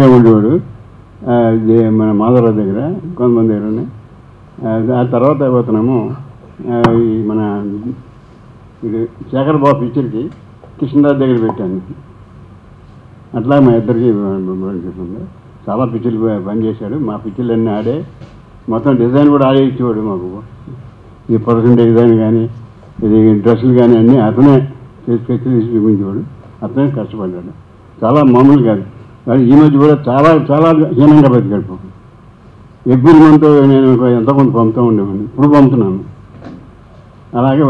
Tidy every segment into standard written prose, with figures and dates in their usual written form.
ఎమ్మెల్యేగా ఉండేవాడు మన మాధవరావు దగ్గర, కొంతమంది దగ్గర. ఆ తర్వాత అయిపోతున్నాము ఈ మన ఇది శేఖర్ బాబు పిక్చర్కి కృష్ణరాజు దగ్గర పెట్టాను. అట్లా మా ఇద్దరికి చెప్పింది. చాలా పిక్చర్లు పనిచేశాడు. మా పిక్చర్లు అన్నీ ఆడే, మొత్తం డిజైన్ కూడా ఆడే ఇచ్చేవాడు మాకు. ఈ పర్సెంట్ డిజైన్ కానీ, ఇది డ్రెస్సులు కానీ అన్నీ అతనే స్కెచ్లు తీసి చూపించేవాడు. అతనే కష్టపడ్డాడు. చాలా మామూలు కాదు. కానీ ఈ మధ్య కూడా చాలా చాలా హీనంగా బతికాడు. ఎవ్రీ మంత్ నేను ఎంతో కొంత పంపుతూ ఉండేవాడిని. ఇప్పుడు పంపుతున్నాను. అలాగే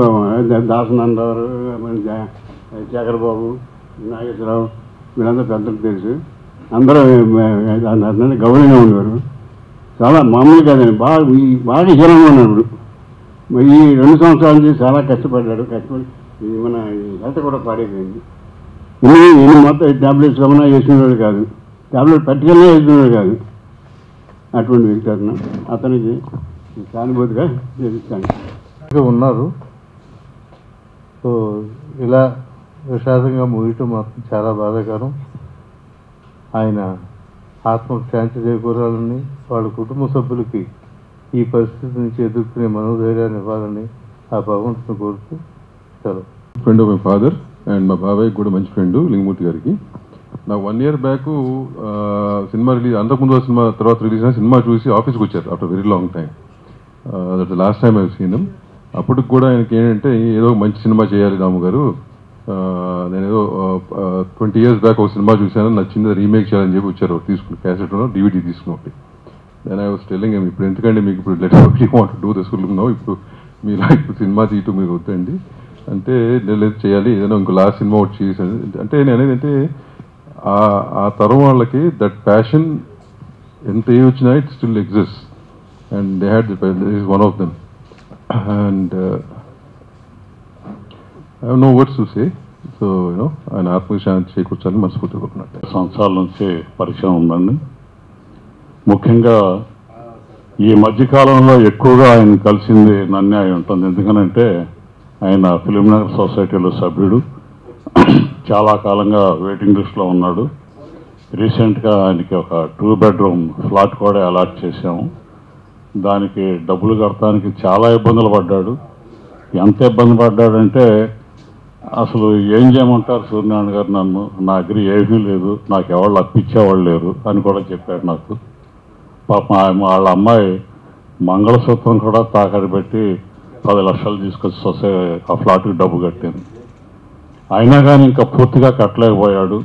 దాసనందరు, శేఖర్ బాబు, నాగేశ్వరరావు వీళ్ళందరూ పెద్దలు తెలుసు. అందరూ గౌరవంగా ఉండేవారు. చాలా మామూలు కాదండి. బాగా హీనంగా ఉన్నాడు. ఈ 2 సంవత్సరాల నుంచి చాలా కష్టపడ్డాడు. కష్టపడి మన హెల్త్ కూడా పాడైపోయింది. ఎన్ని మొత్తం ట్యాబ్లెట్స్ ఏమైనా వేసినవాడు కాదు, ట్యాబ్లెట్ పట్టుకెళ్ళినా వేసినవాడు కాదు. అటువంటి వ్యక్తి అతనికి సానుభూతిగా చేస్తాను ఉన్నారు. సో ఇలా విషాదంగా ముగియటం మాత్రం చాలా బాధాకరం. ఆయన ఆత్మకు శాంతి చేకూరాలని, వాళ్ళ కుటుంబ సభ్యులకి ఈ పరిస్థితి నుంచి ఎదుర్కొనే మనోధైర్యాన్ని ఇవ్వాలని ఆ భగవంతుని కోరుతూ సెలవు. Friend of my father and మా బాబాయ్ కూడా మంచి ఫ్రెండ్ లింగమూర్తి గారికి. నాకు 1 year బ్యాక్ సినిమా రిలీజ్, అంతకుముందు సినిమా తర్వాత రిలీజ్ అయిన సినిమా చూసి ఆఫీస్కి వచ్చారు after very long time. That the last time I seen him. అప్పటికి కూడా ఆయనకి ఏంటంటే ఏదో మంచి సినిమా చేయాలి రాము గారు, నేను ఏదో 20 years బ్యాక్ ఒక సినిమా చూశాను, నచ్చింది రీమేక్ చేయాలని చెప్పి వచ్చారు. తీసుకుని క్యాసెట్ DVD తీసుకుని ఒకటి. Then I was telling him, ఇప్పుడు ఎందుకంటే మీకు ఇప్పుడు let you want do this ఉన్నావు, ఇప్పుడు మీరు ఇప్పుడు సినిమా తీయటం మీరు వద్దండి అంటే, లేదు చేయాలి, ఏదైనా ఇంకో లాస్ట్ సినిమా ఒకటి చేశాను అంటే. నేను అనేది అంటే ఆ తరం వాళ్ళకి దట్ ప్యాషన్ ఎంత ఏ వచ్చినా it still exist and they had is one of them. And I have no words to say. So you know ఆయన ఆత్మశాంతి చేకూర్చాలని మనస్ఫూర్తిగా కోరుకున్నట్టు. సంవత్సరాల నుంచి పరిచయం ఉందండి. ముఖ్యంగా ఈ మధ్యకాలంలో ఎక్కువగా ఆయన కలిసింది నన్నే అయి ఉంటుంది. ఎందుకనంటే ఆయన ఫిలింనగర్ సొసైటీలో సభ్యుడు, చాలా కాలంగా వెయిటింగ్ లిస్ట్లో ఉన్నాడు. రీసెంట్గా ఆయనకి ఒక 2 bedroom ఫ్లాట్ కూడా అలాట్ చేశాము. దానికి డబ్బులు కట్టడానికి చాలా ఇబ్బందులు పడ్డాడు. ఎంత ఇబ్బంది పడ్డాడంటే అసలు ఏం చేయమంటారు సూర్యనారాయణ గారు, నన్ను నా దగ్గర ఏమీ లేదు, నాకు ఎవరు అప్పించేవాళ్ళు లేరు అని కూడా చెప్పాడు నాకు. పాపం వాళ్ళ అమ్మాయి మంగళసూత్రం కూడా తాకట్టు పెట్టి 10 లక్షలు తీసుకొచ్చి ఆ ఫ్లాట్కి డబ్బు కట్టింది. అయినా కానీ ఇంకా పూర్తిగా కట్టలేకపోయాడు.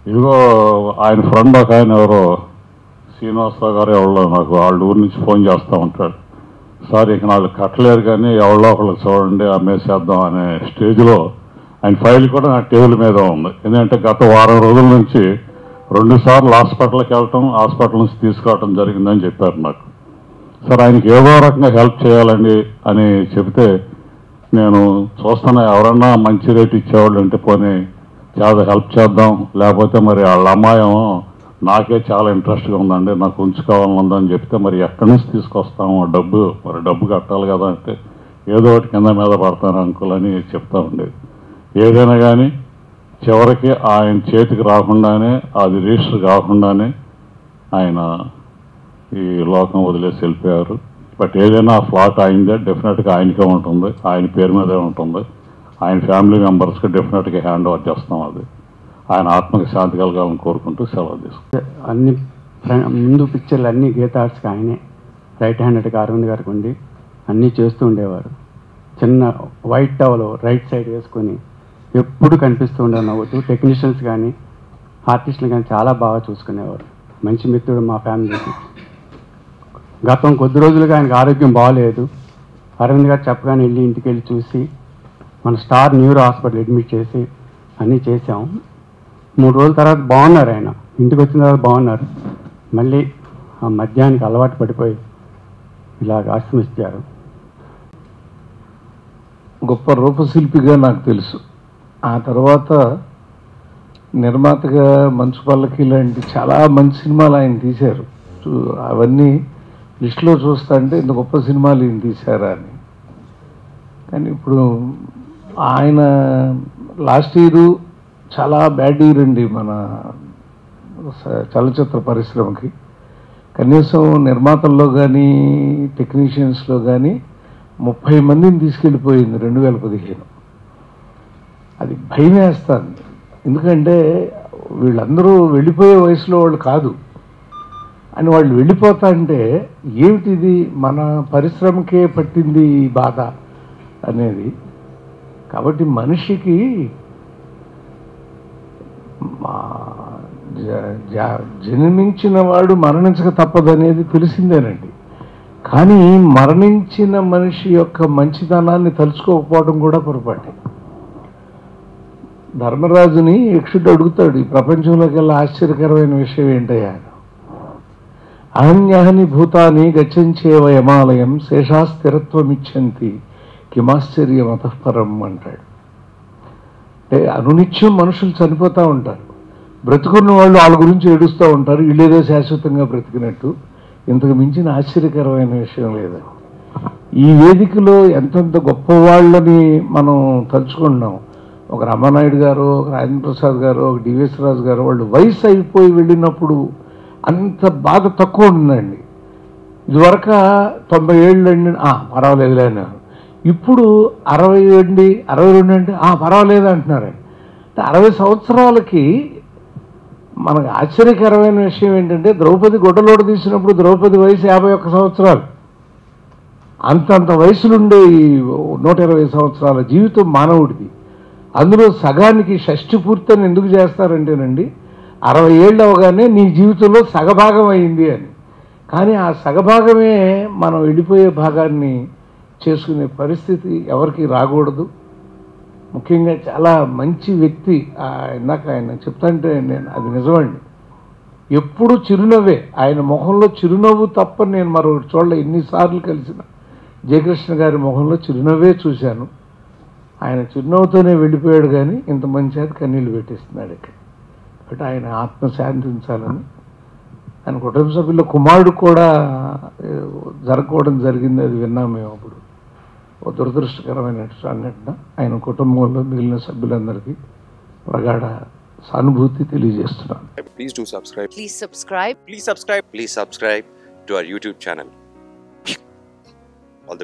ఇదిగో ఆయన ఫ్రెండ్ ఒక ఆయన ఎవరో శ్రీనివాసరావు గారు ఎవరో నాకు వాళ్ళ ఊరి నుంచి ఫోన్ చేస్తూ ఉంటాడు, సార్ ఇక వాళ్ళు కట్టలేరు కానీ ఎవరో ఒకళ్ళు చూడండి అమ్మేసేద్దాం అనే స్టేజ్లో ఆయన ఫైల్ కూడా నా టేబుల్ మీద ఉంది. ఎందుకంటే గత 1 వారం రోజుల నుంచి 2 సార్లు హాస్పిటల్కి వెళ్ళటం, హాస్పిటల్ నుంచి తీసుకురావటం జరిగిందని చెప్పారు నాకు. సార్ ఆయనకి ఏదో రకంగా హెల్ప్ చేయాలండి అని చెబితే, నేను చూస్తున్నా ఎవరన్నా మంచి రేట్ ఇచ్చేవాళ్ళు అంటే పోనీ చాలా హెల్ప్ చేద్దాం, లేకపోతే మరి వాళ్ళ అమ్మాయం నాకే చాలా ఇంట్రెస్ట్గా ఉందండి, నాకు ఉంచుకోవాలని ఉందని చెప్తే మరి ఎక్కడి నుంచి తీసుకొస్తాము డబ్బు, మరి డబ్బు కట్టాలి కదా అంటే ఏదో ఒకటి కింద మీద పడతాను అంకుల్ అని చెప్తా ఉండేది. ఏదైనా కానీ చివరికి ఆయన చేతికి రాకుండానే, అది రిజిస్టర్ కాకుండానే ఆయన ఈ లోకం వదిలేసి వెళ్ళిపోయారు. బట్ ఏదైనా ఆ ఫ్లాట్ అయిందే డెఫినెట్గా ఆయనకే ఉంటుంది, ఆయన పేరు మీదే ఉంటుంది. ఆయన ఫ్యామిలీ మెంబర్స్కి డెఫినెట్గా హ్యాండ్ ఓవర్ చేస్తాం. అది ఆయన ఆత్మకి శాంతి కలగాలని కోరుకుంటూ సెలవు తీసుకుంటాం. అన్ని ముందు పిక్చర్లు అన్నీ గీత ఆర్ట్స్కి ఆయనే రైట్ హ్యాండెడ్గా అరవింద్ గారికి ఉండి అన్నీ చేస్తూ ఉండేవారు. చిన్న వైట్ టవల్ రైట్ సైడ్ వేసుకొని ఎప్పుడు కనిపిస్తూ ఉండేవారు నవ్వుతూ. టెక్నీషియన్స్ కానీ ఆర్టిస్టులు కానీ చాలా బాగా చూసుకునేవారు. మంచి మిత్రుడు మా ఫ్యామిలీకి. గతం కొద్ది రోజులుగా ఆయనకు ఆరోగ్యం బాగాలేదు. అరవింద్ గారు చెప్పగానే వెళ్ళి ఇంటికి వెళ్ళి చూసి మన స్టార్ న్యూరో హాస్పిటల్ అడ్మిట్ చేసి అన్నీ చేసాం. 3 రోజుల తర్వాత బాగున్నారు. ఆయన ఇంటికి వచ్చిన తర్వాత బాగున్నారు. మళ్ళీ ఆ మద్యానికి అలవాటు పడిపోయి ఇలాగ అస్తమిస్తారు. గొప్ప రూపశిల్పిగా నాకు తెలుసు. ఆ తర్వాత నిర్మాతగా మంచు పల్లకి లాంటి చాలా మంచి సినిమాలు ఆయన తీశారు. అవన్నీ లిస్టులో చూస్తా అంటే ఇంత గొప్ప సినిమాలు ఈయన తీశారా అని. కానీ ఇప్పుడు ఆయన లాస్ట్ ఇయర్ చాలా బ్యాడ్ ఇయర్ అండి మన చలచిత్ర పరిశ్రమకి. కనీసం నిర్మాతల్లో కానీ టెక్నీషియన్స్లో కానీ 30 మందిని తీసుకెళ్ళిపోయింది 2015. అది భయం వేస్తుంది. ఎందుకంటే వీళ్ళందరూ వెళ్ళిపోయే వయసులో వాళ్ళు కాదు అని వాళ్ళు వెళ్ళిపోతా అంటే ఏమిటిది మన పరిశ్రమకే పట్టింది ఈ బాధ అనేది. కాబట్టి మనిషికి జన్మించిన వాడు మరణించక తప్పదనేది తెలిసిందేనండి. కానీ మరణించిన మనిషి యొక్క మంచితనాన్ని తలుచుకోకపోవడం కూడా పొరపాటే. ధర్మరాజుని యక్షుడు అడుగుతాడు, ఈ ప్రపంచంలోకి వెళ్ళి ఆశ్చర్యకరమైన విషయం ఏంటయ్యా? అహన్యహని భూతాన్ని గచ్చంచేవ యమాలయం శేషాస్థిరత్వమిచ్చంతి కిమాశ్చర్యం అతఃపరం అంటాడు. అంటే అనునిత్యం మనుషులు చనిపోతూ ఉంటారు. బ్రతుకున్న వాళ్ళు వాళ్ళ గురించి ఏడుస్తూ ఉంటారు, వీళ్ళేదో శాశ్వతంగా బ్రతికినట్టు. ఇంతకు మించిన ఆశ్చర్యకరమైన విషయం లేదు. ఈ వేదికలో ఎంతెంత గొప్పవాళ్ళని మనం తలుచుకుంటున్నాం. ఒక రమానాయుడు గారు, ఒక రాజేంద్ర ప్రసాద్ గారు, ఒక డివిఎస్ రాజు గారు, వాళ్ళు వయసు అయిపోయి వెళ్ళినప్పుడు అంత బాధ తక్కువ ఉందండి. ఇదివరకు 90 ఏళ్ళు అండి, పర్వాలేదులే అన్నారు. ఇప్పుడు 60 అండి, 62 అంటే పర్వాలేదు అంటున్నారండి. అంటే 60 సంవత్సరాలకి మనకు ఆశ్చర్యకరమైన విషయం ఏంటంటే, ద్రౌపది గొడ్డలోడ తీసినప్పుడు ద్రౌపది వయసు 51 సంవత్సరాలు. అంతంత వయసులుండే ఈ 120 సంవత్సరాల జీవితం మానవుడిది. అందులో సగానికి షష్ఠి పూర్తిని ఎందుకు చేస్తారంటేనండి, 60 ఏళ్ళు అవగానే నీ జీవితంలో సగభాగం అయింది అని. కానీ ఆ సగభాగమే మనం వెళ్ళిపోయే భాగాన్ని చేసుకునే పరిస్థితి ఎవరికి రాకూడదు. ముఖ్యంగా చాలా మంచి వ్యక్తి. ఇందాక ఆయన చెప్తాంటే నేను అది నిజమండి. ఎప్పుడు చిరునవ్వే, ఆయన మొహంలో చిరునవ్వు తప్ప నేను మరొకటి చూడలే. ఎన్నిసార్లు కలిసిన జయకృష్ణ గారి మొహంలో చిరునవ్వే చూశాను. ఆయన చిరునవ్వుతోనే వెళ్ళిపోయాడు, కానీ ఇంత మంచి అది కన్నీళ్ళు పెట్టేస్తున్నాడు ఇక్కడ. కాబట్టి ఆయన ఆత్మ శాంతించాలని, ఆయన కుటుంబ సభ్యుల కుమారుడు కూడా జరగకపోవడం జరిగింది. అది విన్నాం మేము అప్పుడు. ఓ దురదృష్టకరమైన సంఘటన. ఆయన కుటుంబంలో మిగిలిన సభ్యులందరికీ ప్రగాఢ సానుభూతి తెలియజేస్తున్నాను. Please do subscribe. Please subscribe. Please subscribe. Please subscribe to our YouTube channel. All the best.